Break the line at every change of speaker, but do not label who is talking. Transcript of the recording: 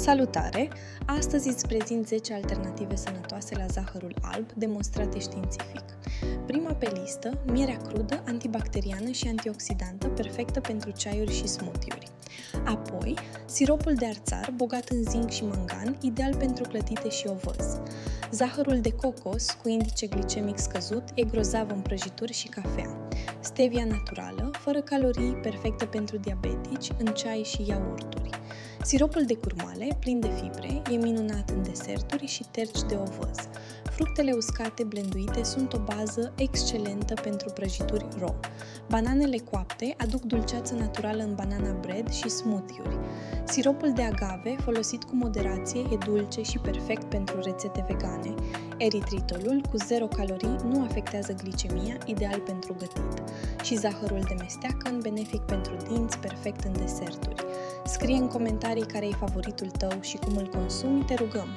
Salutare! Astăzi îți prezint 10 alternative sănătoase la zahărul alb, demonstrate științific. Prima pe listă, mierea crudă, antibacteriană și antioxidantă, perfectă pentru ceaiuri și smoothie-uri. Apoi, siropul de arțar, bogat în zinc și mangan, ideal pentru clătite și ovăz. Zahărul de cocos, cu indice glicemic scăzut, e grozav în prăjituri și cafea. Stevia naturală, fără calorii, perfectă pentru diabetici, în ceai și iaurturi. Siropul de curmale, plin de fibre, e minunat în deserturi și terci de ovăz. Fructele uscate blenduite sunt o bază excelentă pentru prăjituri raw. Bananele coapte aduc dulceață naturală în banana bread și smoothie-uri. Siropul de agave, folosit cu moderație, e dulce și perfect pentru rețete vegane. Eritritolul, cu 0 calorii, nu afectează glicemia, ideal pentru gătit. Și zahărul de mesteacăn, benefic pentru dinți, perfect în deserturi. Scrie în comentarii care e favoritul tău și cum îl consumi, te rugăm!